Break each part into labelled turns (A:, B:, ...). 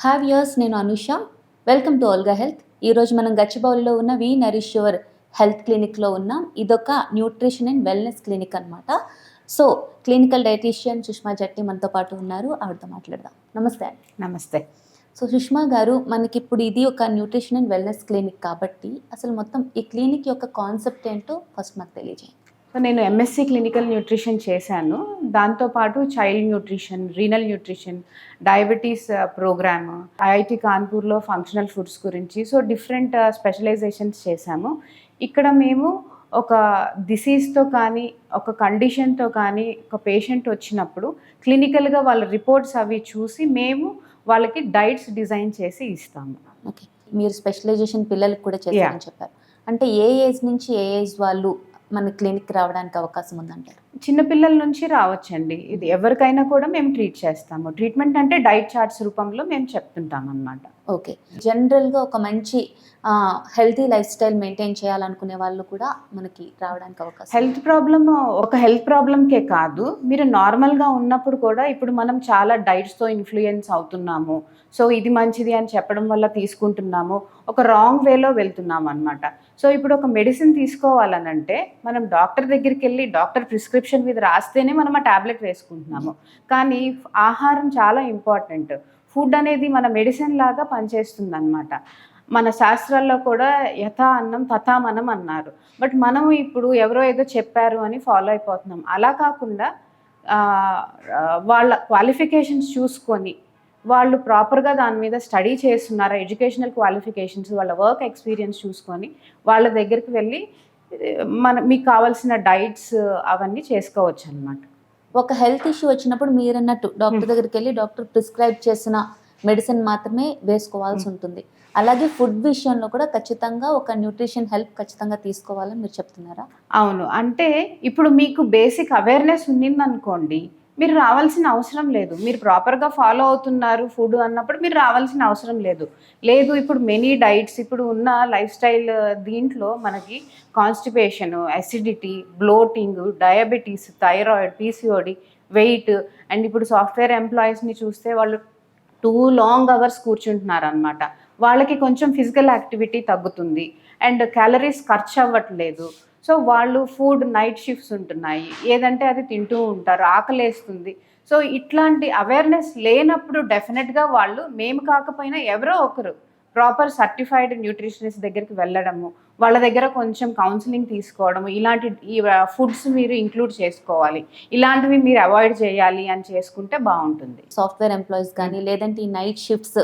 A: Have viewers నేను Anusha. Welcome to Olga health. ఈరోజు మనం గచ్చిబౌలిలో ఉన్న వి నరిష్ యువర్ హెల్త్ క్లినిక్లో ఉన్నాం. ఇదొక న్యూట్రిషన్ అండ్ వెల్నెస్ క్లినిక్ అనమాట. So clinical dietitian Sushma Jatti మనతో పాటు ఉన్నారు. ఆవిడతో మాట్లాడదాం. నమస్తే.
B: నమస్తే.
A: సో సుష్మా గారు, మనకి ఇప్పుడు ఇది ఒక న్యూట్రిషన్ అండ్ వెల్నెస్ క్లినిక్ కాబట్టి అసలు మొత్తం ఈ క్లినిక్ యొక్క కాన్సెప్ట్ ఏంటో ఫస్ట్ మాకు తెలియజేయండి.
B: సో నేను ఎంఎస్సి క్లినికల్ న్యూట్రిషన్ చేశాను. దాంతోపాటు child nutrition, renal nutrition, diabetes programme, IIT కాన్పూర్లో ఫంక్షనల్ ఫుడ్స్ గురించి సో డిఫరెంట్ స్పెషలైజేషన్స్ చేశాము. ఇక్కడ మేము ఒక డిసీజ్తో కానీ ఒక కండిషన్తో కానీ ఒక పేషెంట్ వచ్చినప్పుడు క్లినికల్గా వాళ్ళ రిపోర్ట్స్ అవి చూసి మేము వాళ్ళకి డైట్స్ డిజైన్ చేసి ఇస్తాము.
A: ఓకే, మీరు స్పెషలైజేషన్ పిల్లలకు కూడా చేశారని చెప్పారు. అంటే ఏ ఏజ్ నుంచి ఏ ఏజ్ వాళ్ళు మన క్లినిక్ రావడానికి అవకాశం ఉందంటారు?
B: చిన్నపిల్లల నుంచి రావచ్చండి. ఇది ఎవరికైనా కూడా మేము ట్రీట్ చేస్తాము. ట్రీట్మెంట్ అంటే డైట్ చార్ట్స్ రూపంలో మేము చెప్తుంటాం అన్నమాట.
A: ఓకే, జనరల్గా ఒక మంచి హెల్తీ లైఫ్ స్టైల్ మెయింటైన్ చేయాలనుకునే వాళ్ళు కూడా మనకి రావడానికి అవకాశం.
B: హెల్త్ ప్రాబ్లంకే కాదు, మీరు నార్మల్గా ఉన్నప్పుడు కూడా ఇప్పుడు మనం చాలా డైట్స్తో ఇన్ఫ్లుయెన్స్ అవుతున్నాము. సో ఇది మంచిది అని చెప్పడం వల్ల తీసుకుంటున్నాము, ఒక రాంగ్ వేలో వెళ్తున్నాము అనమాట. సో ఇప్పుడు ఒక మెడిసిన్ తీసుకోవాలనంటే మనం డాక్టర్ దగ్గరికి వెళ్ళి డాక్టర్ ప్రిస్క్రిప్షన్ మీద రాస్తేనే మనం ఆ ట్యాబ్లెట్ వేసుకుంటున్నాము. కానీ ఆహారం చాలా ఇంపార్టెంట్. ఫుడ్ అనేది మన మెడిసిన్ లాగా పనిచేస్తుంది అనమాట. మన శాస్త్రాల్లో కూడా యథా అన్నం తథా మనం అన్నారు. బట్ మనం ఇప్పుడు ఎవరో ఏదో చెప్పారు అని ఫాలో అయిపోతున్నాం. అలా కాకుండా వాళ్ళ క్వాలిఫికేషన్స్ చూసుకొని వాళ్ళు ప్రాపర్గా దాని మీద స్టడీ చేస్తున్నారా, ఎడ్యుకేషనల్ క్వాలిఫికేషన్స్, వాళ్ళ వర్క్ ఎక్స్పీరియన్స్ చూసుకొని వాళ్ళ దగ్గరికి వెళ్ళి మీకు కావాల్సిన డైట్స్ అవన్నీ చేసుకోవచ్చు అనమాట.
A: ఒక హెల్త్ ఇష్యూ వచ్చినప్పుడు మీరు అన్నట్టు డాక్టర్ దగ్గరికి వెళ్ళి డాక్టర్ ప్రిస్క్రైబ్ చేసిన మెడిసిన్ మాత్రమే వేసుకోవాల్సి ఉంటుంది. అలాగే ఫుడ్ విషయంలో కూడా ఖచ్చితంగా ఒక న్యూట్రిషన్ హెల్ప్ ఖచ్చితంగా తీసుకోవాలని మీరు చెప్తున్నారా?
B: అవును. అంటే ఇప్పుడు మీకు బేసిక్ అవేర్నెస్ ఉండిందనుకోండి, మీరు రావాల్సిన అవసరం లేదు. మీరు ప్రాపర్గా ఫాలో అవుతున్నారు ఫుడ్ అన్నప్పుడు మీరు రావాల్సిన అవసరం లేదు. ఇప్పుడు మెనీ డైట్స్ ఇప్పుడు ఉన్న లైఫ్ స్టైల్ దీంట్లో మనకి constipation, acidity, bloating, diabetes, thyroid, PCOD, weight, and ఇప్పుడు సాఫ్ట్వేర్ ఎంప్లాయీస్ని చూస్తే వాళ్ళు 2 లాంగ్ అవర్స్ కూర్చుంటున్నారు అనమాట. వాళ్ళకి కొంచెం ఫిజికల్ యాక్టివిటీ తగ్గుతుంది అండ్ క్యాలరీస్ ఖర్చు అవ్వట్లేదు. సో వాళ్ళు ఫుడ్ నైట్ షిఫ్ట్స్ ఉంటున్నాయి, ఏదంటే అది తింటూ ఉంటారు, ఆకలేస్తుంది. సో ఇట్లాంటి అవేర్నెస్ లేనప్పుడు డెఫినెట్గా వాళ్ళు మేము కాకపోయినా ఎవరో ఒకరు ప్రాపర్ సర్టిఫైడ్ న్యూట్రిషనిస్ట్ దగ్గరికి వెళ్ళడము, వాళ్ళ దగ్గర కొంచెం కౌన్సిలింగ్ తీసుకోవడము, ఈ ఫుడ్స్ మీరు ఇంక్లూడ్ చేసుకోవాలి, ఇలాంటివి మీరు అవాయిడ్ చేయాలి అని చేసుకుంటే బాగుంటుంది.
A: సాఫ్ట్వేర్ ఎంప్లాయీస్ కానీ లేదంటే ఈ నైట్ షిఫ్ట్స్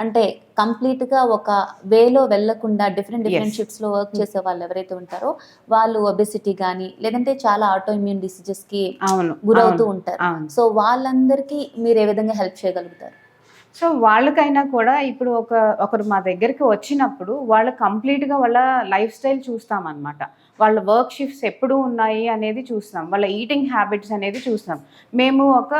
A: అంటే కంప్లీట్గా ఒక వేలో వెళ్లకుండా డిఫరెంట్ షిఫ్ట్స్లో వర్క్ చేసే వాళ్ళు ఎవరైతే ఉంటారో వాళ్ళు ఒబెసిటీ కానీ లేదంటే చాలా ఆటో ఇమ్యూన్ డిసీజెస్కి గురవుతూ ఉంటారు. సో వాళ్ళందరికీ మీరు ఏ విధంగా హెల్ప్ చేయగలుగుతారు?
B: సో వాళ్ళకైనా కూడా ఇప్పుడు ఒకరు మా దగ్గరికి వచ్చినప్పుడు వాళ్ళ కంప్లీట్గా వాళ్ళ లైఫ్ స్టైల్ చూస్తామన్నమాట. వాళ్ళ వర్క్ షిఫ్ట్స్ ఎప్పుడు ఉన్నాయి అనేది చూస్తాం, వాళ్ళ ఈటింగ్ హ్యాబిట్స్ అనేది చూస్తాం. మేము ఒక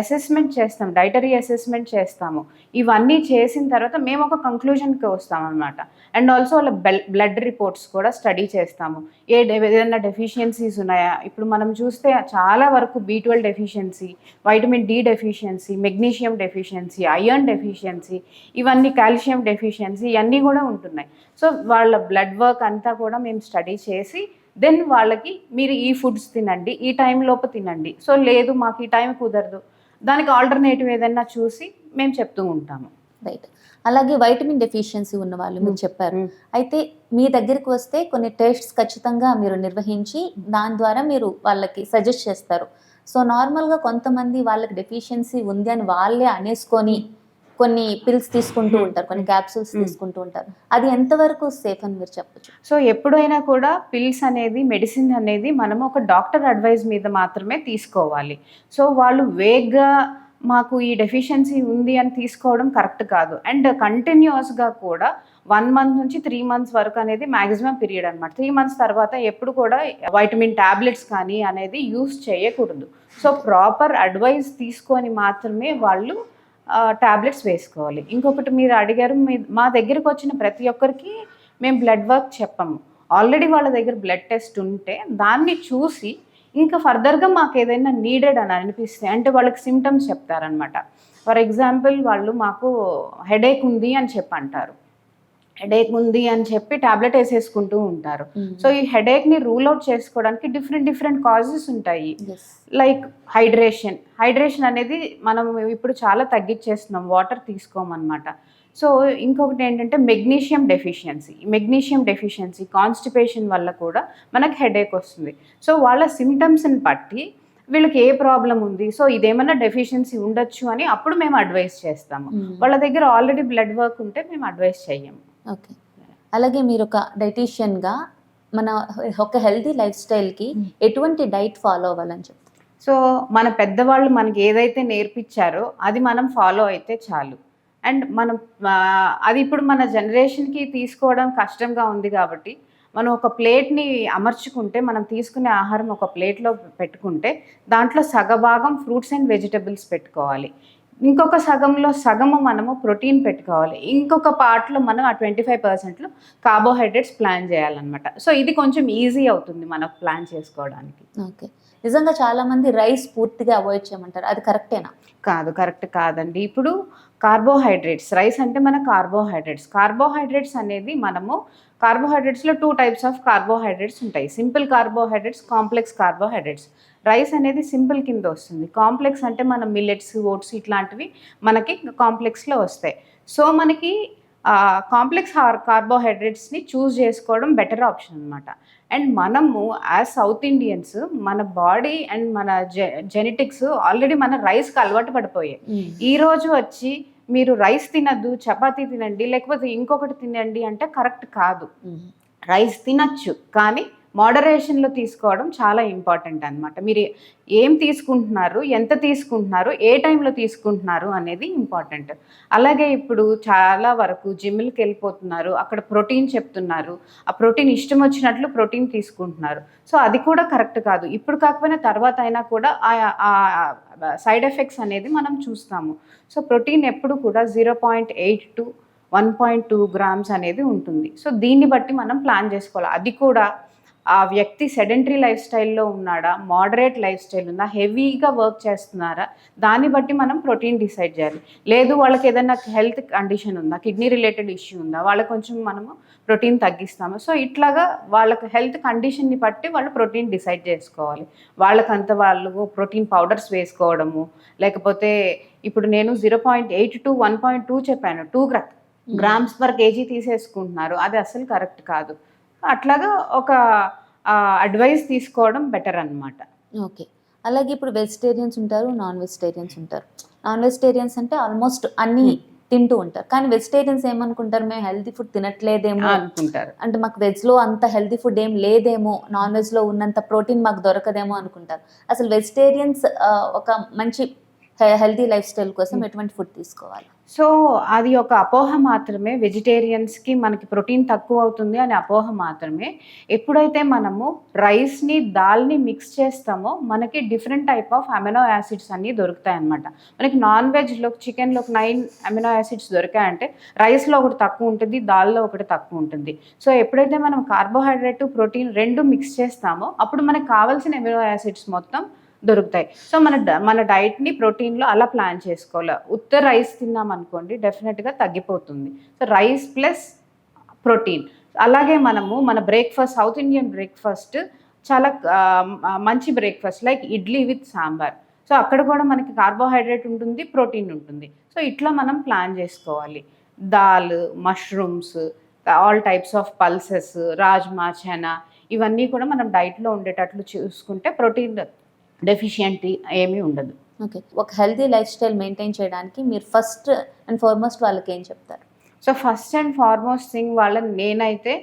B: అసెస్మెంట్ చేస్తాం, డైటరీ అసెస్మెంట్ చేస్తాము. ఇవన్నీ చేసిన తర్వాత మేము ఒక కంక్లూజన్కి వస్తాం అనమాట. అండ్ ఆల్సో వాళ్ళ బ్లడ్ రిపోర్ట్స్ కూడా స్టడీ చేస్తాము. ఏదైనా డెఫిషియన్సీస్ ఉన్నాయా, ఇప్పుడు మనం చూస్తే చాలా వరకు B12 deficiency, vitamin D deficiency, magnesium deficiency, iron deficiency, ఇవన్నీ కాల్షియం డెఫిషియన్సీ, ఇవన్నీ కూడా ఉంటున్నాయి. సో వాళ్ళ బ్లడ్ వర్క్ అంతా కూడా మేము స్టడీ చేసి దెన్ వాళ్ళకి మీరు ఈ ఫుడ్స్ తినండి, ఈ టైం లోపు తినండి, సో లేదు మాకు ఈ టైం కుదరదు, దానికి ఆల్టర్నేటివ్ ఏదైనా చూసి మేము చెప్తూ ఉంటాము.
A: రైట్. అలాగే వైటమిన్ డెఫిషియన్సీ ఉన్న వాళ్ళు మీరు చెప్పారు. అయితే మీ దగ్గరికి వస్తే కొన్ని టెస్ట్స్ ఖచ్చితంగా మీరు నిర్వహించి దాని ద్వారా మీరు వాళ్ళకి సజెస్ట్ చేస్తారు. సో నార్మల్గా కొంతమంది వాళ్ళకి డెఫిషియన్సీ ఉంది అని వాళ్ళే అనేసుకొని కొన్ని పిల్స్ తీసుకుంటూ ఉంటారు, కొన్ని క్యాప్సూల్స్ తీసుకుంటూ ఉంటారు. అది ఎంతవరకు సేఫ్ అని మీరు చెప్పచ్చు?
B: సో ఎప్పుడైనా కూడా పిల్స్ అనేది, మెడిసిన్ అనేది మనం ఒక డాక్టర్ అడ్వైజ్ మీద మాత్రమే తీసుకోవాలి. సో వాళ్ళు వేగ్గా మాకు ఈ డెఫిషియన్సీ ఉంది అని తీసుకోవడం కరెక్ట్ కాదు. అండ్ కంటిన్యూస్గా కూడా 1 month నుంచి 3 months వరకు అనేది మ్యాక్సిమం పీరియడ్ అనమాట. 3 months తర్వాత ఎప్పుడు కూడా వైటమిన్ ట్యాబ్లెట్స్ కానీ అనేది యూస్ చేయకూడదు. సో ప్రాపర్ అడ్వైస్ తీసుకొని మాత్రమే వాళ్ళు ట్యాబ్లెట్స్ వేసుకోవాలి. ఇంకొకటి మీరు అడిగారు, మా దగ్గరికి వచ్చిన ప్రతి ఒక్కరికి మేము బ్లడ్ వర్క్ చెప్పము. ఆల్రెడీ వాళ్ళ దగ్గర బ్లడ్ టెస్ట్ ఉంటే దాన్ని చూసి ఇంకా ఫర్దర్గా మాకు ఏదైనా నీడెడ్ అని అనిపిస్తే, అంటే వాళ్ళకి సిమ్టమ్స్ చెప్తారనమాట. ఫర్ ఎగ్జాంపుల్ వాళ్ళు మాకు హెడేక్ ఉంది అని చెప్పి అంటారు. హెడేక్ ఉంది అని చెప్పి టాబ్లెట్ వేసేసుకుంటూ ఉంటారు. సో ఈ హెడేక్ని రూల్ అవుట్ చేసుకోవడానికి డిఫరెంట్ కాజెస్ ఉంటాయి. లైక్ హైడ్రేషన్ అనేది మనం ఇప్పుడు చాలా తగ్గించేస్తున్నాం, వాటర్ తీసుకోమన్నమాట. సో ఇంకొకటి ఏంటంటే మెగ్నీషియం డెఫిషియన్సీ కాన్స్టిపేషన్ వల్ల కూడా మనకు హెడేక్ వస్తుంది. సో వాళ్ళ సిమ్టమ్స్ని బట్టి వీళ్ళకి ఏ ప్రాబ్లం ఉంది, సో ఇదేమన్నా డెఫిషియన్సీ ఉండొచ్చు అని అప్పుడు మేము అడ్వైస్ చేస్తాము. వాళ్ళ దగ్గర ఆల్రెడీ బ్లడ్ వర్క్ ఉంటే మేము అడ్వైస్ చెయ్యము.
A: ఓకే. అలాగే మీరు ఒక డైటీషియన్గా మన ఒక హెల్తీ లైఫ్ స్టైల్కి ఎటువంటి డైట్ ఫాలో అవ్వాలని చెప్తారు?
B: సో మన పెద్దవాళ్ళు మనకి ఏదైతే నేర్పించారో అది మనం ఫాలో అయితే చాలు. అండ్ మనం అది ఇప్పుడు మన జనరేషన్కి తీసుకోవడం కష్టంగా ఉంది కాబట్టి మనం ఒక ప్లేట్ని అమర్చుకుంటే, మనం తీసుకునే ఆహారం ఒక ప్లేట్లో పెట్టుకుంటే దాంట్లో సగభాగం ఫ్రూట్స్ అండ్ వెజిటబుల్స్ పెట్టుకోవాలి, ఇంకొక సగము మనము ప్రోటీన్ పెట్టుకోవాలి, ఇంకొక పార్ట్లో మనం ఆ 25% కార్బోహైడ్రేట్స్ ప్లాన్ చేయాలన్నమాట. సో ఇది కొంచెం ఈజీ అవుతుంది మనకు ప్లాన్ చేసుకోవడానికి.
A: ఓకే. నిజంగా చాలామంది రైస్ పూర్తిగా అవాయిడ్ చేయమంటారు, అది కరెక్టేనా?
B: కరెక్ట్ కాదండి. ఇప్పుడు రైస్ అంటే మన కార్బోహైడ్రేట్స్ అనేది మనము కార్బోహైడ్రేట్స్లో 2 types ఆఫ్ కార్బోహైడ్రేట్స్ ఉంటాయి. Simple carbohydrates, complex carbohydrates. Rice అనేది సింపుల్ కింద వస్తుంది. కాంప్లెక్స్ అంటే మన మిల్లెట్స్, ఓట్స్ ఇట్లాంటివి మనకి కాంప్లెక్స్లో వస్తాయి. సో మనకి కాంప్లెక్స్ కార్బోహైడ్రేట్స్ని చూస్ చేసుకోవడం బెటర్ ఆప్షన్ అనమాట. అండ్ మనము యాజ్ సౌత్ ఇండియన్స్ మన బాడీ అండ్ మన జెనెటిక్స్ ఆల్రెడీ మన రైస్కి అలవాటు పడిపోయాయి. ఈరోజు వచ్చి మీరు రైస్ తినద్దు, చపాతీ తినండి, లేకపోతే ఇంకొకటి తినండి అంటే కరెక్ట్ కాదు. రైస్ తినచ్చు, కానీ మోడరేషన్లో తీసుకోవడం చాలా ఇంపార్టెంట్ అనమాట. మీరు ఏం తీసుకుంటున్నారు, ఎంత తీసుకుంటున్నారు, ఏ టైంలో తీసుకుంటున్నారు అనేది ఇంపార్టెంట్. అలాగే ఇప్పుడు చాలా వరకు జిమ్కి వెళ్ళిపోతున్నారు, అక్కడ ప్రోటీన్ చెప్తున్నారు, ఆ ప్రోటీన్ ఇష్టం వచ్చినట్లు ప్రోటీన్ తీసుకుంటున్నారు. సో అది కూడా కరెక్ట్ కాదు. ఇప్పుడు కాకపోయినా తర్వాత అయినా కూడా ఆ సైడ్ ఎఫెక్ట్స్ అనేది మనం చూస్తాము. సో ప్రోటీన్ ఎప్పుడు కూడా 0.8 to 1.2 grams అనేది ఉంటుంది. సో దీన్ని బట్టి మనం ప్లాన్ చేసుకోవాలి. అది కూడా ఆ వ్యక్తి సెడెంటరీ లైఫ్ స్టైల్లో ఉన్నాడా, మోడరేట్ లైఫ్ స్టైల్ ఉందా, హెవీగా వర్క్ చేస్తున్నారా, దాన్ని బట్టి మనం ప్రోటీన్ డిసైడ్ చేయాలి. లేదు వాళ్ళకి ఏదైనా హెల్త్ కండిషన్ ఉందా, కిడ్నీ రిలేటెడ్ ఇష్యూ ఉందా, వాళ్ళకి కొంచెం మనము ప్రోటీన్ తగ్గిస్తాము. సో ఇట్లాగా వాళ్ళకి హెల్త్ కండిషన్ని బట్టి వాళ్ళు ప్రోటీన్ డిసైడ్ చేసుకోవాలి. వాళ్ళకంత వాళ్ళు ప్రోటీన్ పౌడర్స్ వేసుకోవడము, లేకపోతే ఇప్పుడు నేను 0.8 to 1.2 చెప్పాను, 2 grams per kg తీసేసుకుంటున్నారు, అది అసలు కరెక్ట్ కాదు. అట్లాగా ఒక అడ్వైస్ తీసుకోవడం బెటర్ అన్నమాట.
A: ఓకే. అలాగే ఇప్పుడు వెజిటేరియన్స్ ఉంటారు, నాన్ వెజిటేరియన్స్ ఉంటారు. నాన్ వెజిటేరియన్స్ అంటే ఆల్మోస్ట్ అన్ని తింటూ ఉంటారు, కానీ వెజిటేరియన్స్ ఏమనుకుంటారు, మేము హెల్తీ ఫుడ్ తినట్లేదేమో అనుకుంటారు, అంటే మాకు వెజ్లో అంత హెల్తీ ఫుడ్ ఏం లేదేమో, నాన్ వెజ్లో ఉన్నంత ప్రోటీన్ మాకు దొరకదేమో అనుకుంటారు. అసలు వెజిటేరియన్స్ ఒక మంచి హెల్తీ లైఫ్ స్టైల్ కోసం ఎటువంటి ఫుడ్ తీసుకోవాలి?
B: సో అది ఒక అపోహ మాత్రమే. వెజిటేరియన్స్కి మనకి ప్రోటీన్ తక్కువ అవుతుంది అని అపోహ మాత్రమే. ఎప్పుడైతే మనము రైస్ని, దాల్ని మిక్స్ చేస్తామో మనకి different type of amino acids అన్నీ దొరుకుతాయి అన్నమాట. మనకి నాన్ వెజ్లో, చికెన్లో 9 అమినో యాసిడ్స్ దొరికాయంటే రైస్లో ఒకటి తక్కువ ఉంటుంది, దాల్లో ఒకటి తక్కువ ఉంటుంది. సో ఎప్పుడైతే మనం కార్బోహైడ్రేట్, ప్రోటీన్ రెండు మిక్స్ చేస్తామో అప్పుడు మనకు కావాల్సిన అమినో యాసిడ్స్ మొత్తం దొరుకుతాయి. సో మన డైట్ని ప్రోటీన్లో అలా ప్లాన్ చేసుకోవాలి. ఉత్త రైస్ తిన్నాం అనుకోండి డెఫినెట్గా తగ్గిపోతుంది. So rice plus protein. అలాగే మనము మన బ్రేక్ఫాస్ట్, సౌత్ ఇండియన్ బ్రేక్ఫాస్ట్ చాలా మంచి breakfast, like idli with sambar. So అక్కడ కూడా మనకి కార్బోహైడ్రేట్ ఉంటుంది, ప్రోటీన్ ఉంటుంది. సో ఇట్లా మనం ప్లాన్ చేసుకోవాలి. Dal, mushrooms, all types of pulses, rajma, chana, ఇవన్నీ కూడా మనం డైట్లో ఉండేటట్లు చూసుకుంటే ప్రోటీన్ డెఫిషియెంటీ ఏమీ ఉండదు.
A: ఓకే. ఒక హెల్తీ లైఫ్ స్టైల్ మెయింటైన్ చేయడానికి మీరు ఫస్ట్ అండ్ ఫార్మోస్ట్ వాళ్ళకి ఏం చెప్తారు?
B: So first and foremost thing నేనైతే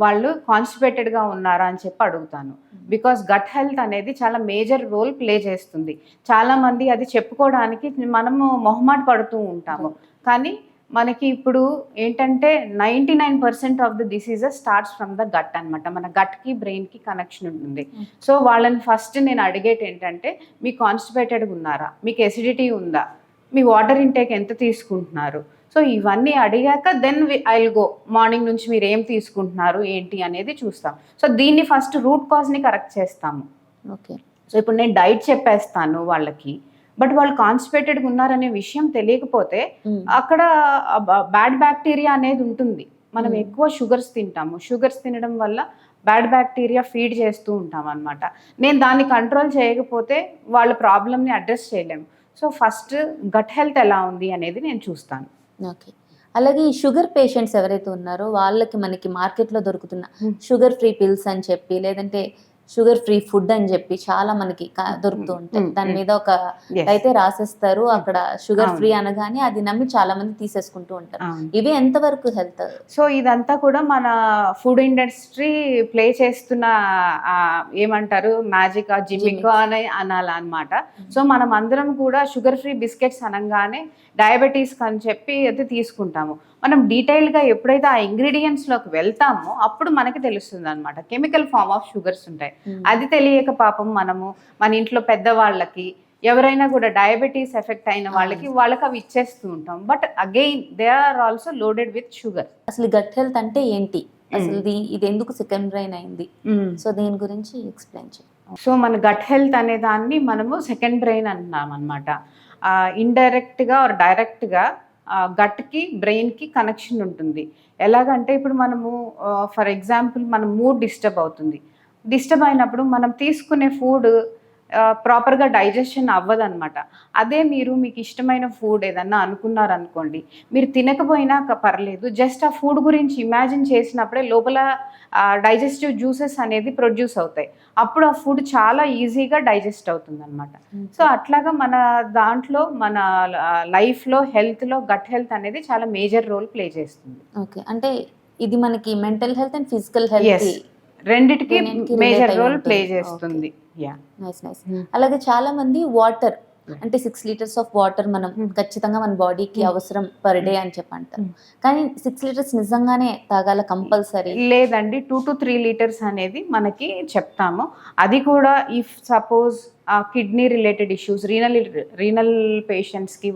B: వాళ్ళు కాన్స్టిపేటెడ్గా ఉన్నారా అని చెప్పి అడుగుతాను. బికాస్ గట్ హెల్త్ అనేది చాలా మేజర్ రోల్ ప్లే చేస్తుంది. చాలామంది అది చెప్పుకోవడానికి మనము మొహమాట పడుతూ ఉంటాము, కానీ మనకి ఇప్పుడు ఏంటంటే 99% of the diseases starts from the gut అనమాట. మన గట్కి బ్రెయిన్కి కనెక్షన్ ఉంటుంది. సో వాళ్ళని ఫస్ట్ నేను అడిగేటి ఏంటంటే, మీకు కాన్స్టిపేటెడ్గా ఉన్నారా, మీకు ఎసిడిటీ ఉందా, మీ వాటర్ ఇంటేక్ ఎంత తీసుకుంటున్నారు. సో ఇవన్నీ అడిగాక then I will go, morning నుంచి మీరు ఏం తీసుకుంటున్నారు ఏంటి అనేది చూస్తాం. సో దీన్ని ఫస్ట్ రూట్ కాజ్ని కరెక్ట్ చేస్తాము.
A: ఓకే.
B: సో ఇప్పుడు నేను డైట్ చెప్పేస్తాను వాళ్ళకి, బట్ వాళ్ళు కాన్స్టిపేటెడ్గా ఉన్నారనే విషయం తెలియకపోతే అక్కడ బ్యాడ్ బ్యాక్టీరియా అనేది ఉంటుంది. మనం ఎక్కువ షుగర్స్ తింటాము, షుగర్స్ తినడం వల్ల బ్యాడ్ బ్యాక్టీరియా ఫీడ్ చేస్తూ ఉంటాం అనమాట. నేను దాన్ని కంట్రోల్ చేయకపోతే వాళ్ళ ప్రాబ్లమ్ని అడ్రస్ చేయలేము. సో ఫస్ట్ గట్ హెల్త్ ఎలా ఉంది అనేది నేను చూస్తాను.
A: ఓకే. అలాగే ఈ షుగర్ పేషెంట్స్ ఎవరైతే ఉన్నారో వాళ్ళకి మనకి మార్కెట్లో దొరుకుతున్న షుగర్ ఫ్రీ పిల్స్ అని చెప్పి, లేదంటే షుగర్ ఫ్రీ ఫుడ్ అని చెప్పి చాలా మనకి దొరుకుతూ ఉంటాయి. దాని మీద ఒక అయితే రాసేస్తారు, అక్కడ షుగర్ ఫ్రీ అనగానే అది నమ్మి చాలా మంది తీసేసుకుంటూ ఉంటారు. ఇవి ఎంతవరకు హెల్త్?
B: సో ఇదంతా కూడా మన ఫుడ్ ఇండస్ట్రీ ప్లే చేస్తున్న ఏమంటారు మ్యాజిక్ జిమిక్ అని అనాలన్నమాట. సో మనం అందరం కూడా షుగర్ ఫ్రీ బిస్కెట్స్ అనగానే డయాబెటీస్ అని చెప్పి అయితే తీసుకుంటాము. మనం డీటెయిల్గా ఎప్పుడైతే ఆ ఇంగ్రీడియంట్స్లోకి వెళ్తామో అప్పుడు మనకి తెలుస్తుంది అనమాట. కెమికల్ ఫామ్ ఆఫ్ షుగర్స్ ఉంటాయి. అది తెలియక పాపం మనము మన ఇంట్లో పెద్దవాళ్ళకి ఎవరైనా కూడా డయాబెటీస్ ఎఫెక్ట్ అయిన వాళ్ళకి అవి ఇచ్చేస్తూ ఉంటాం. But again they are also loaded with sugar.
A: అసలు గట్ హెల్త్ అంటే ఏంటి, అసలు ఇది ఎందుకు సెకండ్ బ్రెయిన్ అయింది, సో దీని గురించి ఎక్స్ప్లెయిన్ చేయండి.
B: సో మన గట్ హెల్త్ అనే దాన్ని మనము సెకండ్ బ్రెయిన్ అంటున్నాం అనమాట. ఇండైరెక్ట్గా ఆర్ డైరెక్ట్గా గట్కి బ్రెయిన్కి కనెక్షన్ ఉంటుంది. ఎలాగంటే ఇప్పుడు మనము ఫర్ ఎగ్జాంపుల్ మన మూడ్ డిస్టర్బ్ అవుతుంది. డిస్టర్బ్ అయినప్పుడు మనం తీసుకునే ఫుడ్ ప్రాపర్గా డైజెషన్ అవ్వదన్నమాట. అదే మీకు ఇష్టమైన ఫుడ్ ఏదన్నా అనుకున్నారనుకోండి, మీరు తినకపోయినా పర్లేదు, జస్ట్ ఆ ఫుడ్ గురించి ఇమాజిన్ చేసినప్పుడే లోపల డైజెస్టివ్ జ్యూసెస్ అనేది ప్రొడ్యూస్ అవుతాయి. అప్పుడు ఆ ఫుడ్ చాలా ఈజీగా డైజెస్ట్ అవుతుంది అనమాట. సో అట్లాగా మన దాంట్లో మన లైఫ్లో హెల్త్లో గట్ హెల్త్ అనేది చాలా మేజర్ రోల్ ప్లే చేస్తుంది.
A: ఓకే, అంటే ఇది మనకి mental health and physical health
B: రెండిటికి మేజర్ రోల్ ప్లే చేస్తుంది.
A: నైస్. అలాగే చాలా మంది వాటర్ అంటే 6 లీటర్స్ ఆఫ్ వాటర్ మనం ఖచ్చితంగా మన బాడీకి అవసరం పర్ డే అని చెప్పి అంటారు. కానీ 6 లీటర్స్ నిజంగానే తాగాల కంపల్సరీ?
B: లేదండి, 2 to 3 లీటర్స్ అనేది మనకి చెప్తాము. అది కూడా if suppose kidney related issues, renal పేషెంట్స్కి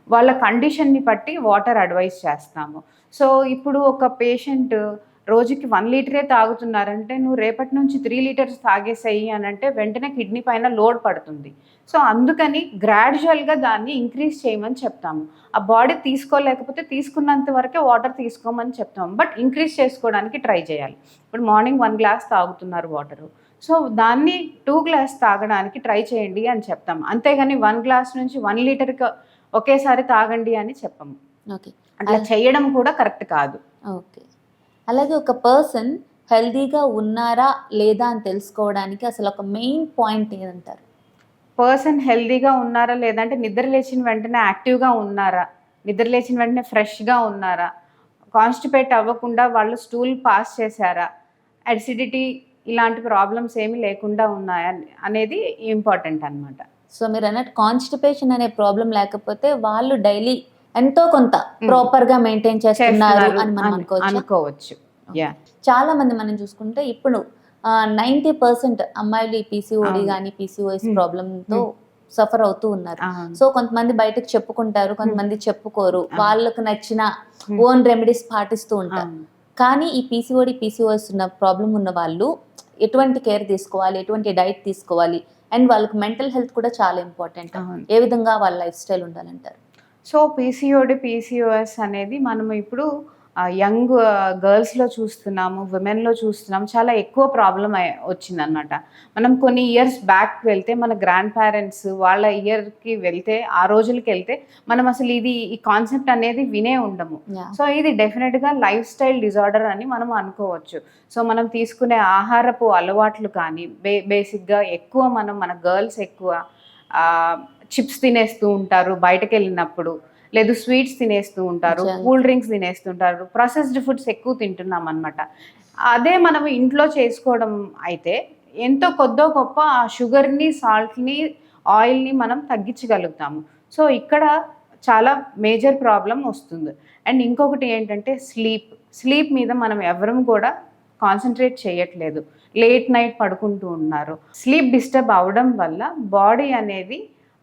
B: వాళ్ళ కండిషన్ని బట్టి వాటర్ అడ్వైస్ చేస్తాము. సో ఇప్పుడు ఒక పేషెంట్ రోజుకి 1 లీటరే తాగుతున్నారంటే నువ్వు రేపటి నుంచి 3 లీటర్స్ తాగేసేయి అని అంటే వెంటనే కిడ్నీ పైన లోడ్ పడుతుంది. సో అందుకని గ్రాడ్యువల్గా దాన్ని ఇంక్రీజ్ చేయమని చెప్తాము. ఆ బాడీ తీసుకోలేకపోతే తీసుకున్నంత వరకే వాటర్ తీసుకోమని చెప్తాము, బట్ ఇంక్రీజ్ చేసుకోవడానికి ట్రై చేయాలి. ఇప్పుడు మార్నింగ్ 1 గ్లాస్ తాగుతున్నారు వాటరు, సో దాన్ని 2 గ్లాస్ తాగడానికి ట్రై చేయండి అని చెప్తాము. అంతేగాని 1 గ్లాస్ నుంచి 1 లీటర్కి ఒకేసారి తాగండి అని చెప్పము.
A: ఓకే,
B: అట్లా చేయడం కూడా కరెక్ట్ కాదు.
A: ఓకే. అలాగే ఒక పర్సన్ హెల్దీగా ఉన్నారా లేదా అని తెలుసుకోవడానికి అసలు ఒక మెయిన్ పాయింట్ ఏదంటారు?
B: పర్సన్ హెల్దీగా ఉన్నారా లేదంటే నిద్ర లేచిన వెంటనే యాక్టివ్గా ఉన్నారా, నిద్ర లేచిన వెంటనే ఫ్రెష్గా ఉన్నారా, కాన్స్టిపేట్ అవ్వకుండా వాళ్ళు స్టూల్ పాస్ చేశారా, అసిడిటీ ఇలాంటి ప్రాబ్లమ్స్ ఏమీ లేకుండా ఉన్నాయా అనేది ఇంపార్టెంట్ అనమాట.
A: సో మీరు అన్నట్టు కాన్స్టిపేషన్ అనే ప్రాబ్లం లేకపోతే వాళ్ళు డైలీ ఎంతో కొంత ప్రాపర్ గా మెయింటైన్ చేస్తున్నారు అని మనం
B: అనుకోవచ్చు.
A: చాలా మంది మనం చూసుకుంటే ఇప్పుడు 90% అమ్మాయిలు ఈ పీసీఓడి కానీ పీసీఓఎస్ ప్రాబ్లంతో సఫర్ అవుతూ ఉన్నారు. సో కొంతమంది బయటకు చెప్పుకుంటారు, కొంతమంది చెప్పుకోరు, వాళ్ళకు నచ్చిన ఓన్ రెమెడీస్ పాటిస్తూ ఉంటారు. కానీ ఈ పీసీఓడి పీసీఓఎస్ ఉన్న ప్రాబ్లం ఉన్న వాళ్ళు ఎటువంటి కేర్ తీసుకోవాలి, ఎటువంటి డైట్ తీసుకోవాలి, అండ్ వాళ్ళకి మెంటల్ హెల్త్ కూడా చాలా ఇంపార్టెంట్. ఏ విధంగా వాళ్ళ లైఫ్ స్టైల్ ఉండాలంటారు?
B: సో పీసీఓఎస్ అనేది మనము ఇప్పుడు యంగ్ గర్ల్స్లో చూస్తున్నాము, విమెన్లో చూస్తున్నాము, చాలా ఎక్కువ ప్రాబ్లం వచ్చిందనమాట. మనం కొన్ని ఇయర్స్ బ్యాక్ వెళ్తే మన గ్రాండ్ పేరెంట్స్ వాళ్ళ ఇయర్కి వెళ్తే, ఆ రోజులకి వెళ్తే మనం అసలు ఈ కాన్సెప్ట్ అనేది వినే ఉండము. సో ఇది డెఫినెట్గా లైఫ్ స్టైల్ డిజార్డర్ అని మనం అనుకోవచ్చు. సో మనం తీసుకునే ఆహారపు అలవాట్లు కానీ బేసిక్గా ఎక్కువ మన గర్ల్స్ ఎక్కువ చిప్స్ తినేస్తూ ఉంటారు బయటకు వెళ్ళినప్పుడు, లేదు స్వీట్స్ తినేస్తూ ఉంటారు, కూల్ డ్రింక్స్ తినేస్తుంటారు, ప్రాసెస్డ్ ఫుడ్స్ ఎక్కువ తింటున్నాం అనమాట. అదే మనం ఇంట్లో చేసుకోవడం అయితే ఎంతో కొద్దో గొప్ప ఆ షుగర్ని, సాల్ట్ని, ఆయిల్ని మనం తగ్గించగలుగుతాము. సో ఇక్కడ చాలా మేజర్ ప్రాబ్లం వస్తుంది. అండ్ ఇంకొకటి ఏంటంటే స్లీప్ మీద మనం ఎవరం కూడా కాన్సన్ట్రేట్ చేయట్లేదు, లేట్ నైట్ పడుకుంటూ ఉన్నారు. స్లీప్ డిస్టర్బ్ అవడం వల్ల బాడీ అనేది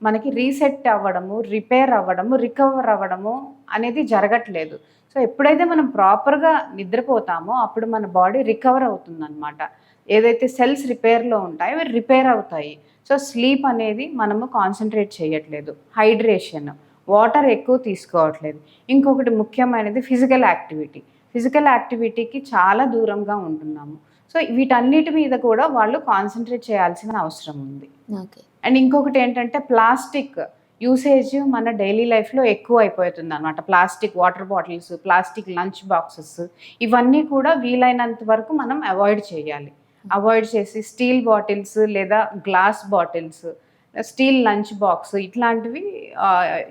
B: మనకి రీసెట్ అవ్వడము, రిపేర్ అవ్వడము, రికవర్ అవ్వడము అనేది జరగట్లేదు. సో ఎప్పుడైతే మనం ప్రాపర్గా నిద్రపోతామో అప్పుడు మన బాడీ రికవర్ అవుతుందన్నమాట. ఏదైతే సెల్స్ రిపేర్లో ఉంటాయో అవి రిపేర్ అవుతాయి. సో స్లీప్ అనేది మనము కాన్సన్ట్రేట్ చేయట్లేదు. హైడ్రేషన్, వాటర్ ఎక్కువ తీసుకోవట్లేదు. ఇంకొకటి ముఖ్యమైనది ఫిజికల్ యాక్టివిటీ. ఫిజికల్ యాక్టివిటీకి చాలా దూరంగా ఉంటున్నాము. సో వీటన్నిటి మీద కూడా వాళ్ళు కాన్సన్ట్రేట్ చేయాల్సిన అవసరం ఉంది.
A: ఓకే.
B: అండ్ ఇంకొకటి ఏంటంటే ప్లాస్టిక్ యూసేజ్ మన డైలీ లైఫ్లో ఎక్కువ అయిపోతుంది అనమాట. Plastic water bottles, plastic lunch boxes, ఇవన్నీ కూడా వీలైనంత వరకు మనం అవాయిడ్ చేయాలి. అవాయిడ్ చేసి స్టీల్ బాటిల్స్ లేదా glass bottles, steel lunch box ఇట్లాంటివి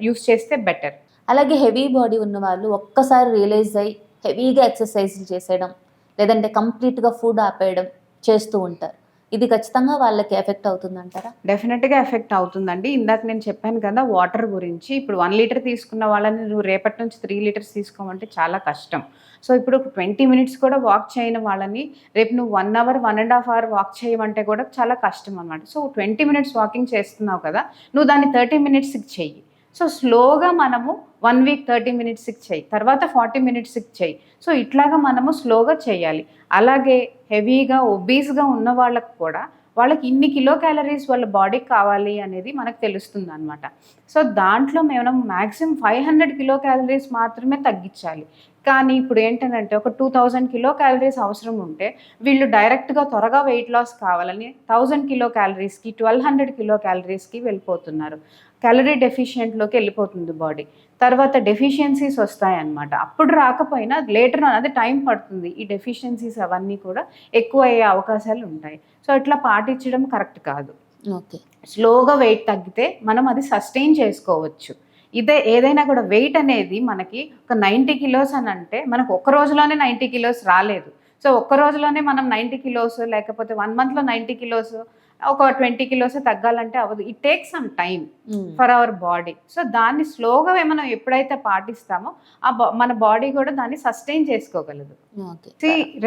B: యూస్ చేస్తే బెటర్.
A: అలాగే హెవీ బాడీ ఉన్న వాళ్ళు ఒక్కసారి రియలైజ్ అయ్యి హెవీగా ఎక్సర్సైజ్లు చేసేయడం, లేదంటే కంప్లీట్గా ఫుడ్ ఆపేయడం చేస్తూ ఉంటారు. ఇది ఖచ్చితంగా వాళ్ళకి ఎఫెక్ట్ అవుతుందంటారా?
B: డెఫినెట్గా ఎఫెక్ట్ అవుతుందండి. ఇందాక నేను చెప్పాను కదా వాటర్ గురించి. ఇప్పుడు 1 లీటర్ తీసుకున్న వాళ్ళని నువ్వు రేపటి నుంచి 3 లీటర్స్ తీసుకోమంటే చాలా కష్టం. సో ఇప్పుడు 20 మినిట్స్ కూడా వాక్ చేయని వాళ్ళని రేపు నువ్వు 1 అవర్, 1.5 అవర్ వాక్ చేయమంటే కూడా చాలా కష్టం అనమాట. సో 20 మినిట్స్ వాకింగ్ చేస్తున్నావు కదా, నువ్వు దాన్ని 30 మినిట్స్కి చెయ్యి. సో స్లోగా మనము 1 వీక్ 30 మినిట్స్కి చెయ్యి, తర్వాత 40 మినిట్స్కి చెయ్యి. సో ఇట్లాగా మనము స్లోగా చేయాలి. అలాగే హెవీగా ఒబీస్గా ఉన్న వాళ్ళకు కూడా వాళ్ళకి ఇన్ని కిలో క్యాలరీస్ వాళ్ళ బాడీకి కావాలి అనేది మనకు తెలుస్తుంది అనమాట. సో దాంట్లో మనం మ్యాక్సిమం 500 కిలో క్యాలరీస్ మాత్రమే తగ్గించాలి. కానీ ఇప్పుడు ఏంటంటే ఒక 2000 కిలో క్యాలరీస్ అవసరం ఉంటే వీళ్ళు డైరెక్ట్గా త్వరగా వెయిట్ లాస్ కావాలని 1000 కిలో క్యాలరీస్కి, 1200 కిలో క్యాలరీస్కి వెళ్ళిపోతున్నారు. క్యాలరీ డెఫిషియెంట్లోకి వెళ్ళిపోతుంది బాడీ. తర్వాత డెఫిషియన్సీస్ వస్తాయన్నమాట. అప్పుడు రాకపోయినా లేటర్ అది టైం పడుతుంది. ఈ డెఫిషియన్సీస్ అవన్నీ కూడా ఎక్కువ అయ్యే అవకాశాలు ఉంటాయి. సో ఇట్లా పాటించడం కరెక్ట్ కాదు.
A: ఓకే.
B: స్లోగా వెయిట్ తగ్గితే మనం అది సస్టైన్ చేసుకోవచ్చు. ఏదైనా కూడా వెయిట్ అనేది మనకి ఒక 90 కిలోస్ అని అంటే మనకు ఒక్క రోజులోనే 90 కిలోస్ రాలేదు. సో ఒక్క రోజులోనే మనం 90 కిలోస్ లేకపోతే 1 మంత్లో 90 కిలోస్, ఒక 20 కిలోస్ తగ్గాలంటే అవ్వదు. It take some time for our body. So దాన్ని స్లోగా మనం ఎప్పుడైతే పాటిస్తామో మన బాడీ కూడా దాన్ని సస్టైన్ చేసుకోగలదు.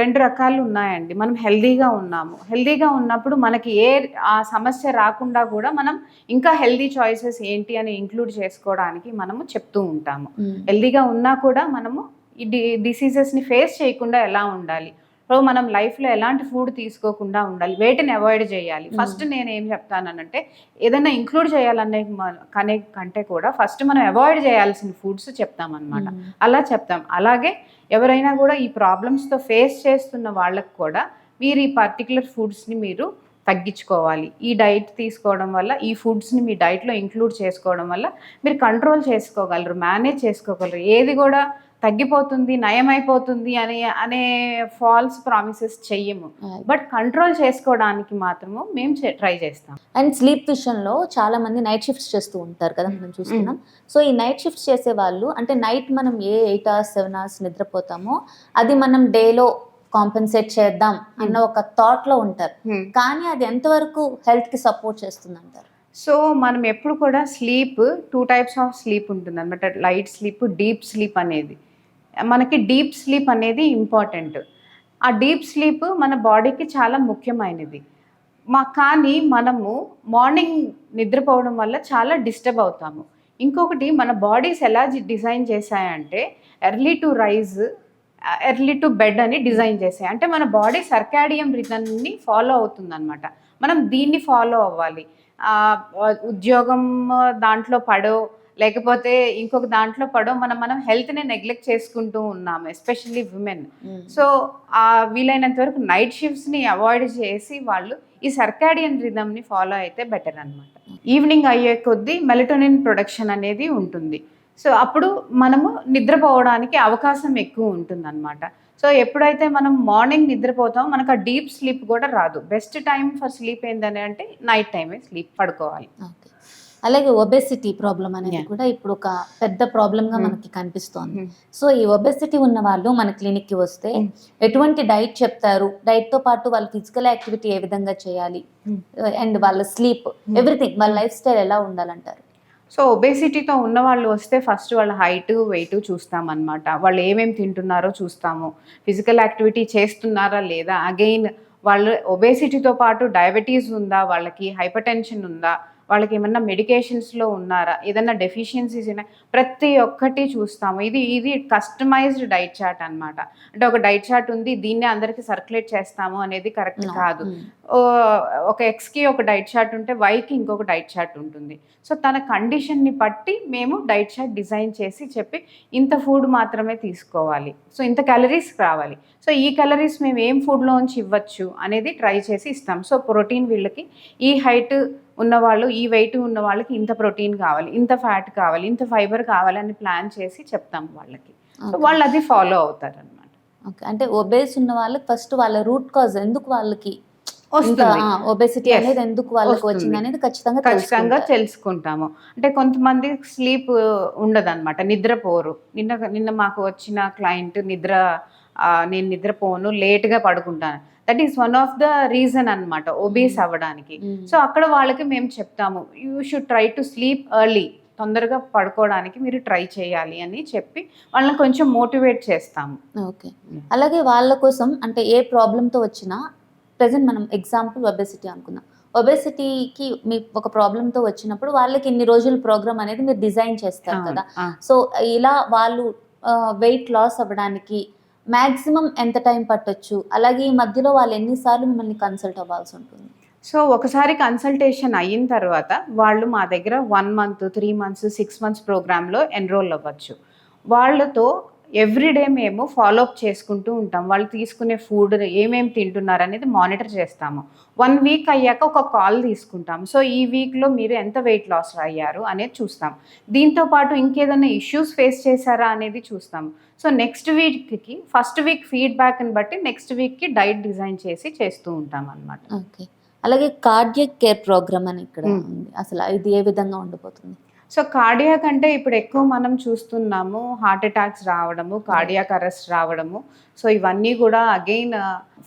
B: రెండు రకాలు ఉన్నాయండి. మనం హెల్దీగా ఉన్నాము, హెల్దీగా ఉన్నప్పుడు మనకి ఆ సమస్య రాకుండా కూడా మనం ఇంకా హెల్దీ చాయిసెస్ ఏంటి అని ఇంక్లూడ్ చేసుకోవడానికి మనము చెప్తూ ఉంటాము. హెల్దీగా ఉన్నా కూడా మనము ఈ డిసీజెస్ని ఫేస్ చేయకుండా ఎలా ఉండాలి, సో మనం లైఫ్లో ఎలాంటి ఫుడ్ తీసుకోకుండా ఉండాలి, వేటిని అవాయిడ్ చేయాలి. ఫస్ట్ నేను ఏం చెప్తానంటే ఏదైనా ఇంక్లూడ్ చేయాలనే కంటే కూడా ఫస్ట్ మనం అవాయిడ్ చేయాల్సిన ఫుడ్స్ చెప్తామన్నమాట. అలా చెప్తాం. అలాగే ఎవరైనా కూడా ఈ ప్రాబ్లమ్స్తో ఫేస్ చేస్తున్న వాళ్ళకు కూడా మీరు ఈ పర్టికులర్ ఫుడ్స్ని మీరు తగ్గించుకోవాలి. ఈ డైట్ తీసుకోవడం వల్ల, ఈ ఫుడ్స్ని మీ డైట్లో ఇంక్లూడ్ చేసుకోవడం వల్ల మీరు కంట్రోల్ చేసుకోగలరు, మేనేజ్ చేసుకోగలరు. ఏది కూడా తగ్గిపోతుంది, నయమైపోతుంది అనే ఫాల్స్ ప్రామిసెస్ చెయ్యము. బట్ కంట్రోల్ చేసుకోవడానికి మాత్రము మేము ట్రై చేస్తాం.
A: అండ్ స్లీప్ విషయంలో చాలా మంది నైట్ షిఫ్ట్స్ చేస్తూ ఉంటారు కదా, మనం చూస్తున్నాం. సో ఈ నైట్ షిఫ్ట్స్ చేసే వాళ్ళు అంటే నైట్ మనం 8 అవర్స్ 7 అవర్స్ నిద్రపోతామో అది మనం డేలో కాంపెన్సేట్ చేద్దాం అన్న ఒక థాట్ లో ఉంటారు. కానీ అది ఎంతవరకు హెల్త్ కి సపోర్ట్ చేస్తుంది అంటారు?
B: సో మనం ఎప్పుడు కూడా స్లీప్ 2 టైప్స్ ఆఫ్ స్లీప్ ఉంటుంది అనమాట. లైట్ స్లీప్, డీప్ స్లీప్ అనేది. మనకి డీప్ స్లీప్ అనేది ఇంపార్టెంట్. ఆ డీప్ స్లీప్ మన బాడీకి చాలా ముఖ్యమైనది. కానీ మనము మార్నింగ్ నిద్రపోవడం వల్ల చాలా డిస్టర్బ్ అవుతాము. ఇంకొకటి మన బాడీస్ ఎలా డిజైన్ చేశాయంటే early to rise, early to bed అని డిజైన్ చేసాయి. అంటే మన బాడీ సర్కాడియం రిథమ్ని ఫాలో అవుతుందన్నమాట. మనం దీన్ని ఫాలో అవ్వాలి. ఉద్యోగం దాంట్లో పడో లేకపోతే ఇంకొక దాంట్లో పడో మనం హెల్త్ని నెగ్లెక్ట్ చేసుకుంటూ ఉన్నాము, ఎస్పెషల్లీ విమెన్. సో వీలైనంత వరకు నైట్ షిఫ్ట్స్ని అవాయిడ్ చేసి వాళ్ళు ఈ సర్కాడియన్ రిథమ్ని ఫాలో అయితే బెటర్ అనమాట. ఈవినింగ్ అయ్యే కొద్దీ మెలటోనిన్ ప్రొడక్షన్ అనేది ఉంటుంది. సో అప్పుడు మనము నిద్రపోవడానికి అవకాశం ఎక్కువ ఉంటుంది అనమాట. సో ఎప్పుడైతే మనం మార్నింగ్ నిద్రపోతామో మనకు ఆ డీప్ స్లీప్ కూడా రాదు. బెస్ట్ టైం ఫర్ స్లీప్ ఏంటని అంటే నైట్ టైమే స్లీప్ పడుకోవాలి.
A: అలాగే ఒబెసిటీ ప్రాబ్లం అనేది కూడా ఇప్పుడు ఒక పెద్ద ప్రాబ్లంగా మనకి కనిపిస్తోంది. సో ఈ ఒబెసిటీ ఉన్న వాళ్ళు మన క్లినిక్కి వస్తే ఎటువంటి డైట్ చెప్తారు, డైట్తో పాటు వాళ్ళ ఫిజికల్ యాక్టివిటీ ఏ విధంగా చేయాలి, అండ్ వాళ్ళ స్లీప్, ఎవ్రీథింగ్, వాళ్ళ లైఫ్ స్టైల్ ఎలా ఉండాలంటారు?
B: సో ఒబేసిటీతో ఉన్న వాళ్ళు వస్తే ఫస్ట్ వాళ్ళ హైట్, వెయిట్ చూస్తామన్నమాట. వాళ్ళు ఏమేమి తింటున్నారో చూస్తాము, ఫిజికల్ యాక్టివిటీ చేస్తున్నారా లేదా. అగైన్ వాళ్ళు ఒబేసిటీతో పాటు డయాబెటీస్ ఉందా, వాళ్ళకి హైపర్ టెన్షన్ ఉందా, వాళ్ళకి ఏమన్నా మెడికేషన్స్లో ఉన్నారా, ఏదన్నా డెఫిషియన్సీస్ ఉన్నాయి, ప్రతి ఒక్కటి చూస్తాము. ఇది కస్టమైజ్డ్ డైట్ చార్ట్ అనమాట. అంటే ఒక డైట్ చార్ట్ ఉంది, దీన్నే అందరికీ సర్క్యులేట్ చేస్తాము అనేది కరెక్ట్ కాదు. ఒక ఎక్స్కి ఒక డైట్ చార్ట్ ఉంటే వైకి ఇంకొక డైట్ చార్ట్ ఉంటుంది. సో తన కండిషన్ని బట్టి మేము డైట్ చార్ట్ డిజైన్ చేసి చెప్పి ఇంత ఫుడ్ మాత్రమే తీసుకోవాలి, సో ఇంత క్యాలరీస్ రావాలి, సో ఈ క్యాలరీస్ మేము ఏం ఫుడ్లోంచి ఇవ్వచ్చు అనేది ట్రై చేసి ఇస్తాం. సో ప్రోటీన్ వీళ్ళకి ఈ హైట్ ఉన్నవాళ్ళు, ఈ వెయిట్ ఉన్న వాళ్ళకి ఇంత ప్రోటీన్ కావాలి, ఇంత ఫ్యాట్ కావాలి, ఇంత ఫైబర్ కావాలి అని ప్లాన్ చేసి చెప్తాం వాళ్ళకి. సో వాళ్ళు అది ఫాలో అవుతారు అనమాట.
A: ఓకే, అంటే ఒబేస్ ఉన్న వాళ్ళకి ఫస్ట్ వాళ్ళ రూట్ కాజ్ ఎందుకు వాళ్ళకి ఒబేసిటీ
B: Yes.
A: అనేది ఎందుకు వాళ్ళకి వచ్చింది అనేది ఖచ్చితంగా
B: తెలుసుకుంటాము. అంటే కొంతమంది స్లీప్ ఉండదన్నమాట, నిద్రపోరు. నిన్న మాకు వచ్చిన క్లయింట్ నేను నిద్రపోను, లేట్గా పడుకుంటాను. That is one of the reason అన్నమాట ఒబేస్ అవ్వడానికి. సో అక్కడ వాళ్ళకి మేము చెప్తాము, you should try to sleep early, తొందరగా పడుకోవడానికి మీరు ట్రై చేయాలి అని చెప్పి వాళ్ళని కొంచెం మోటివేట్ చేస్తాము.
A: ఓకే, అలాగే వాళ్ళ కోసం అంటే ఏ ప్రాబ్లంతో వచ్చినా ప్రజెంట్ మనం ఎగ్జాంపుల్ ఒబేసిటీ అనుకుందాం. ఒబేసిటీకి మీ ఒక ప్రాబ్లంతో వచ్చినప్పుడు వాళ్ళకి ఇన్ని రోజుల ప్రోగ్రామ్ అనేది మీరు డిజైన్ చేస్తారు కదా. సో ఇలా వాళ్ళు వెయిట్ లాస్ అవ్వడానికి మ్యాక్సిమం ఎంత టైం పట్టొచ్చు, అలాగే ఈ మధ్యలో వాళ్ళు ఎన్నిసార్లు మిమ్మల్ని కన్సల్ట్ అవ్వాల్సి ఉంటుంది?
B: సో ఒకసారి కన్సల్టేషన్ అయిన తర్వాత వాళ్ళు మా దగ్గర 1 month, 3 months, 6 months ప్రోగ్రాంలో ఎన్రోల్ అవ్వచ్చు. వాళ్ళతో ఎవ్రీడే మేము ఫాలోఅప్ చేసుకుంటూ ఉంటాం. వాళ్ళు తీసుకునే ఫుడ్ ఏమేమి తింటున్నారు అనేది మానిటర్ చేస్తాము. 1 week అయ్యాక ఒక కాల్ తీసుకుంటాం. సో ఈ వీక్లో మీరు ఎంత వెయిట్ లాస్ అయ్యారు అనేది చూస్తాం. దీంతో పాటు ఇంకేదైనా ఇష్యూస్ ఫేస్ చేశారా అనేది చూస్తాం. సో నెక్స్ట్ వీక్కి ఫస్ట్ వీక్ ఫీడ్బ్యాక్ని బట్టి నెక్స్ట్ వీక్కి డైట్ డిజైన్ చేసి చేస్తూ ఉంటాం అన్నమాట.
A: ఓకే, అలాగే కార్డియక్ కేర్ ప్రోగ్రామ్ అని ఇక్కడ ఉంది, అసలు ఇది ఏ విధంగా ఉండబోతుంది?
B: సో కార్డియాక్ అంటే ఇప్పుడు ఎక్కువ మనం చూస్తున్నాము హార్ట్ అటాక్స్ రావడము, కార్డియాక్ అరెస్ట్ రావడము. సో ఇవన్నీ కూడా అగైన్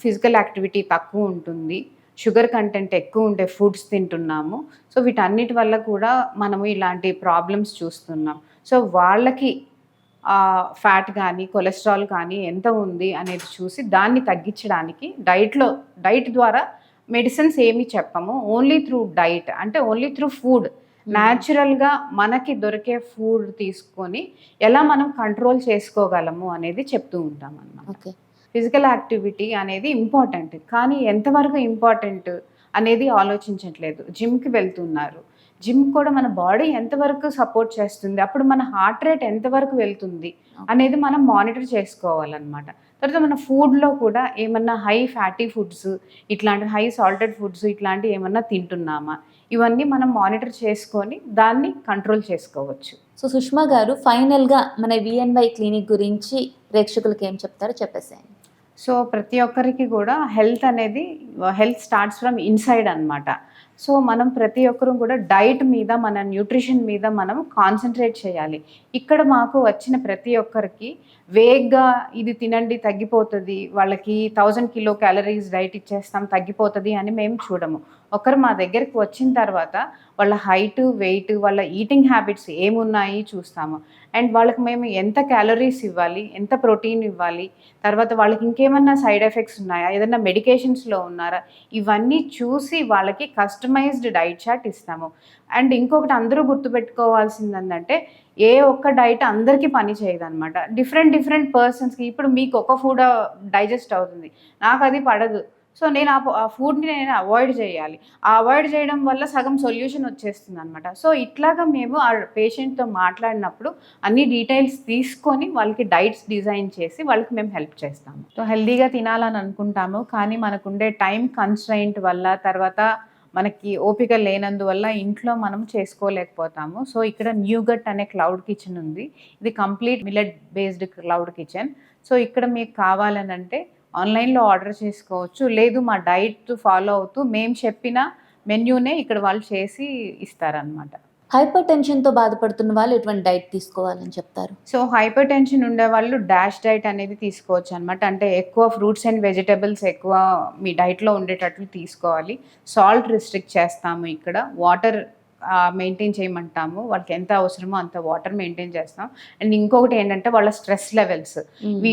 B: ఫిజికల్ యాక్టివిటీ తక్కువ ఉంటుంది, షుగర్ కంటెంట్ ఎక్కువ ఉండే ఫుడ్స్ తింటున్నాము. సో వీటన్నిటి వల్ల కూడా మనము ఇలాంటి ప్రాబ్లమ్స్ చూస్తున్నాం. సో వాళ్ళకి ఫ్యాట్ కానీ కొలెస్ట్రాల్ కానీ ఎంత ఉంది అనేది చూసి దాన్ని తగ్గించడానికి డైట్ ద్వారా మెడిసిన్స్ ఏమి చెప్పము, ఓన్లీ త్రూ డైట్, అంటే ఓన్లీ త్రూ ఫుడ్, న్యాచురల్గా మనకి దొరికే ఫుడ్ తీసుకొని ఎలా మనం కంట్రోల్ చేసుకోగలము అనేది చెప్తూ ఉంటాం అన్నమాట.
A: ఓకే,
B: ఫిజికల్ యాక్టివిటీ అనేది ఇంపార్టెంట్, కానీ ఎంతవరకు ఇంపార్టెంట్ అనేది ఆలోచించట్లేదు. జిమ్కి వెళ్తున్నారు, జిమ్ కూడా మన బాడీ ఎంతవరకు సపోర్ట్ చేస్తుంది, అప్పుడు మన హార్ట్ రేట్ ఎంతవరకు వెళ్తుంది అనేది మనం మానిటర్ చేసుకోవాలన్నమాట. తర్వాత మన ఫుడ్లో కూడా ఏమన్నా హై ఫ్యాటీ ఫుడ్స్, ఇట్లాంటి హై సాల్టెడ్ ఫుడ్స్ ఇట్లాంటివి ఏమన్నా తింటున్నామా, ఇవన్నీ మనం మానిటర్ చేసుకొని దాన్ని కంట్రోల్ చేసుకోవచ్చు.
A: సో సుష్మా గారు, ఫైనల్గా మన విఎన్వై క్లినిక్ గురించి ప్రేక్షకులకి ఏం చెప్తారో చెప్పేసేయండి.
B: సో ప్రతి ఒక్కరికి కూడా హెల్త్ స్టార్ట్స్ ఫ్రమ్ ఇన్సైడ్ అన్నమాట. సో మనం ప్రతి ఒక్కరూ కూడా డైట్ మీద, మన న్యూట్రిషన్ మీద మనం కాన్సన్ట్రేట్ చేయాలి. ఇక్కడ మాకు వచ్చిన ప్రతి ఒక్కరికి వేగ్గా ఇది తినండి తగ్గిపోతుంది, వాళ్ళకి 1000 kcal డైట్ ఇచ్చేస్తాం తగ్గిపోతుంది అని మేము చూడము. ఒకరు మా దగ్గరికి వచ్చిన తర్వాత వాళ్ళ హైట్, వెయిట్, వాళ్ళ ఈటింగ్ హ్యాబిట్స్ ఏమున్నాయి చూస్తాము. అండ్ వాళ్ళకి మేము ఎంత క్యాలరీస్ ఇవ్వాలి, ఎంత ప్రోటీన్ ఇవ్వాలి, తర్వాత వాళ్ళకి ఇంకేమన్నా సైడ్ ఎఫెక్ట్స్ ఉన్నాయా, ఏదైనా మెడికేషన్స్లో ఉన్నారా, ఇవన్నీ చూసి వాళ్ళకి కస్టమైజ్డ్ డైట్ చార్ట్ ఇస్తాము. అండ్ ఇంకొకటి అందరూ గుర్తుపెట్టుకోవాల్సింది ఏంటంటే, ఏ ఒక్క డైట్ అందరికీ పని చేయదు అనమాట. డిఫరెంట్ పర్సన్స్కి, ఇప్పుడు మీకు ఒక ఫుడ్ డైజెస్ట్ అవుతుంది, నాకు అది పడదు. సో నేను ఆ ఫుడ్ని నేను అవాయిడ్ చేయాలి, ఆ అవాయిడ్ చేయడం వల్ల సగం సొల్యూషన్ వచ్చేస్తుంది అనమాట. సో ఇట్లాగా మేము ఆ పేషెంట్తో మాట్లాడినప్పుడు అన్ని డీటెయిల్స్ తీసుకొని వాళ్ళకి డైట్స్ డిజైన్ చేసి వాళ్ళకి మేము హెల్ప్ చేస్తాము. సో హెల్తీగా తినాలని అనుకుంటాము, కానీ మనకుండే టైం కన్స్ట్రైంట్ వల్ల, తర్వాత మనకి ఓపిక లేనందువల్ల ఇంట్లో మనం చేసుకోలేకపోతాము. సో ఇక్కడ న్యూగట్ అనే క్లౌడ్ కిచెన్ ఉంది, ఇది complete millet based cloud kitchen. So ఇక్కడ మీకు కావాలనంటే ఆన్లైన్లో ఆర్డర్ చేసుకోవచ్చు, లేదు మా డైట్ ఫాలో అవుతూ మేము చెప్పిన మెన్యూనే ఇక్కడ వాళ్ళు చేసి ఇస్తారనమాట.
A: హైపర్ టెన్షన్తో బాధపడుతున్న వాళ్ళు ఎటువంటి డైట్ తీసుకోవాలని చెప్తారు?
B: సో హైపర్ టెన్షన్ ఉండే వాళ్ళు డాష్ డైట్ అనేది తీసుకోవచ్చు అనమాట. అంటే ఎక్కువ ఫ్రూట్స్ అండ్ వెజిటబుల్స్ ఎక్కువ మీ డైట్లో ఉండేటట్లు తీసుకోవాలి. సాల్ట్ రిస్ట్రిక్ట్ చేస్తాము, ఇక్కడ వాటర్ మెయింటైన్ చేయమంటాము. వాళ్ళకి ఎంత అవసరమో అంత వాటర్ మెయింటైన్ చేస్తాం. అండ్ ఇంకొకటి ఏంటంటే వాళ్ళ స్ట్రెస్ లెవెల్స్,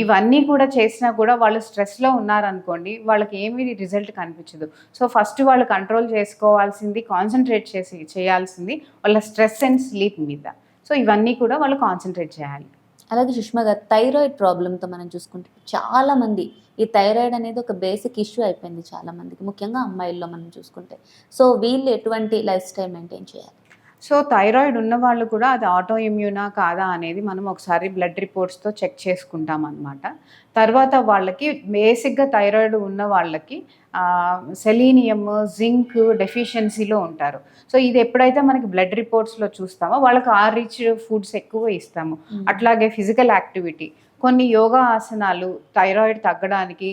B: ఇవన్నీ కూడా చేసినా కూడా వాళ్ళు స్ట్రెస్లో ఉన్నారనుకోండి, వాళ్ళకి ఏమీ రిజల్ట్ కనిపించదు. సో ఫస్ట్ వాళ్ళు కంట్రోల్ చేసుకోవాల్సింది, కాన్సన్ట్రేట్ చేయాల్సింది వాళ్ళ స్ట్రెస్ అండ్ స్లీప్ మీద. సో ఇవన్నీ కూడా వాళ్ళు కాన్సన్ట్రేట్ చేయాలి.
A: అలాగే సుష్మా గారు, థైరాయిడ్ ప్రాబ్లంతో మనం చూసుకుంటే చాలా మంది ఈ థైరాయిడ్ అనేది ఒక బేసిక్ ఇష్యూ అయిపోయింది చాలా మందికి, ముఖ్యంగా అమ్మాయిల్లో మనం చూసుకుంటే. సో వీళ్ళు ఎటువంటి లైఫ్ స్టైల్ మెయింటైన్ చేయాలి?
B: సో థైరాయిడ్ ఉన్న వాళ్ళు కూడా అది ఆటో ఇమ్యూనా కాదా అనేది మనం ఒకసారి బ్లడ్ రిపోర్ట్స్తో చెక్ చేసుకుంటాం అన్నమాట. తర్వాత వాళ్ళకి బేసిక్గా థైరాయిడ్ ఉన్న వాళ్ళకి సెలీనియం, జింక్ డెఫిషియన్సీలో ఉంటారు. సో ఇది ఎప్పుడైతే మనకి బ్లడ్ రిపోర్ట్స్లో చూస్తామో వాళ్ళకి ఆ రిచ్ ఫుడ్స్ ఎక్కువ ఇస్తాము. అట్లాగే ఫిజికల్ యాక్టివిటీ, కొన్ని యోగా ఆసనాలు థైరాయిడ్ తగ్గడానికి,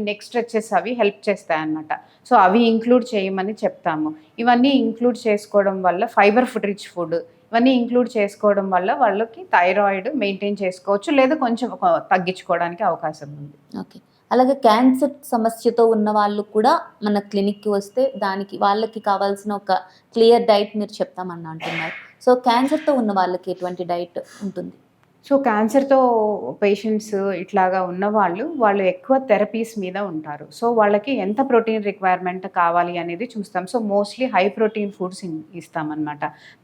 B: నెక్ స్ట్రెచెస్ అవి హెల్ప్ చేస్తాయి అన్నమాట. సో అవి ఇంక్లూడ్ చేయమని చెప్తాము. ఇవన్నీ ఇంక్లూడ్ చేసుకోవడం వల్ల, ఫైబర్ ఫుడ్, రిచ్ ఫుడ్, ఇవన్నీ ఇంక్లూడ్ చేసుకోవడం వల్ల వాళ్ళకి థైరాయిడ్ మెయింటైన్ చేసుకోవచ్చు, లేదా కొంచెం తగ్గించుకోవడానికి అవకాశం ఉంది.
A: ఓకే. అలాగే క్యాన్సర్ సమస్యతో ఉన్న వాళ్ళు కూడా మన క్లినిక్కి వస్తే దానికి వాళ్ళకి కావాల్సిన ఒక క్లియర్ డైట్ మీరు చెప్తామని అంటున్నారు. సో క్యాన్సర్తో ఉన్న వాళ్ళకి ఎటువంటి డైట్ ఉంటుంది?
B: సో క్యాన్సర్తో పేషెంట్స్ ఇట్లాగా ఉన్నవాళ్ళు ఎక్కువ థెరపీస్ మీద ఉంటారు. సో వాళ్ళకి ఎంత ప్రోటీన్ రిక్వైర్మెంట్ కావాలి అనేది చూస్తాం. So mostly high protein foods ఇస్తామన్నమాట.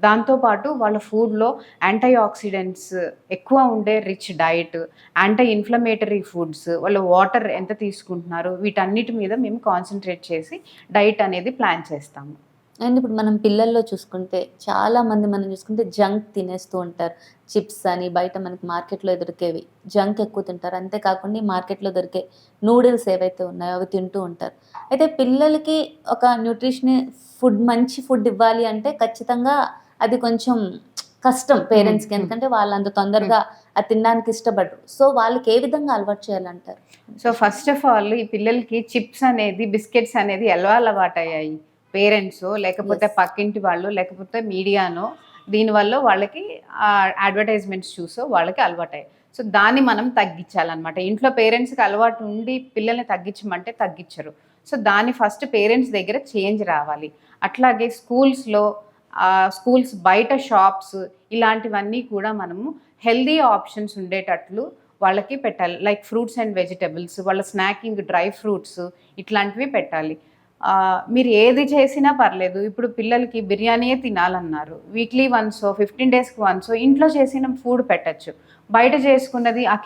B: దాంతోపాటు వాళ్ళ ఫుడ్లో యాంటీ ఆక్సిడెంట్స్ ఎక్కువ ఉండే rich diet, anti inflammatory foods, వాళ్ళు వాటర్ ఎంత తీసుకుంటున్నారు, వీటన్నిటి మీద మేము కాన్సన్ట్రేట్ చేసి డైట్ అనేది ప్లాన్ చేస్తాము.
A: అండ్ ఇప్పుడు మనం పిల్లల్లో చూసుకుంటే చాలామంది మనం చూసుకుంటే జంక్ తినేస్తూ ఉంటారు. చిప్స్ అని బయట మనకి మార్కెట్లో దొరికేవి జంక్ ఎక్కువ తింటారు. అంతేకాకుండా మార్కెట్లో దొరికే నూడిల్స్ ఏవైతే ఉన్నాయో అవి తింటూ ఉంటారు. అయితే పిల్లలకి ఒక న్యూట్రిషన్ ఫుడ్, మంచి ఫుడ్ ఇవ్వాలి అంటే ఖచ్చితంగా అది కొంచెం కష్టం పేరెంట్స్కి, ఎందుకంటే వాళ్ళు అంత తొందరగా అది తినడానికి ఇష్టపడరు. సో వాళ్ళకి ఏ విధంగా అలవాటు చేయాలంటారు?
B: సో ఫస్ట్ ఆఫ్ ఆల్ ఈ పిల్లలకి చిప్స్ అనేది, బిస్కెట్స్ అనేది ఎలా అలవాటయ్యాయి? పేరెంట్స్, లేకపోతే పక్కింటి వాళ్ళు, లేకపోతే మీడియానో, దీనివల్ల వాళ్ళకి అడ్వర్టైజ్మెంట్స్ చూసో వాళ్ళకి అలవాటయ్యాయి. సో దాన్ని మనం తగ్గించాలన్నమాట. ఇంట్లో పేరెంట్స్కి అలవాటు ఉండి పిల్లల్ని తగ్గించమంటే తగ్గించరు. సో దాన్ని ఫస్ట్ పేరెంట్స్ దగ్గర చేంజ్ రావాలి. అట్లాగే స్కూల్స్ బయట షాప్స్ ఇలాంటివన్నీ కూడా మనము హెల్దీ ఆప్షన్స్ ఉండేటట్లు వాళ్ళకి పెట్టాలి. లైక్ ఫ్రూట్స్ అండ్ వెజిటబుల్స్, వాళ్ళ స్నాకింగ్ డ్రై ఫ్రూట్స్ ఇట్లాంటివి పెట్టాలి. మీరు ఏది చేసినా పర్లేదు. ఇప్పుడు పిల్లలకి బిర్యానీయే తినాలన్నారు, వీక్లీ వన్స్, 15 డేస్కి వన్స్ ఇంట్లో చేసిన ఫుడ్ పెట్టచ్చు. బయట చేసుకున్నది ఆ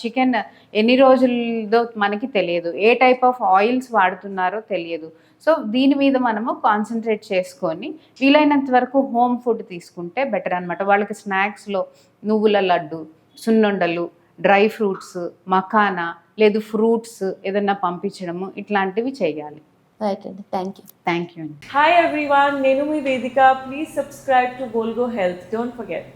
B: చికెన్ ఎన్ని రోజులదో మనకి తెలియదు, ఏ టైప్ ఆఫ్ ఆయిల్స్ వాడుతున్నారో తెలియదు. సో దీని మీద మనము కాన్సన్ట్రేట్ చేసుకొని వీలైనంత వరకు హోమ్ ఫుడ్ తీసుకుంటే బెటర్ అనమాట. వాళ్ళకి స్నాక్స్లో నువ్వుల లడ్డు, సున్నుండలు, డ్రై ఫ్రూట్స్, మఖానా, లేదు ఫ్రూట్స్ ఏదన్నా పంపించడము, ఇట్లాంటివి చేయాలి.
A: రైట్ అండి, thank you.
B: Thank you.
C: Hi everyone, Nenu mi Vedika. Please subscribe to Volgo Health. Don't forget.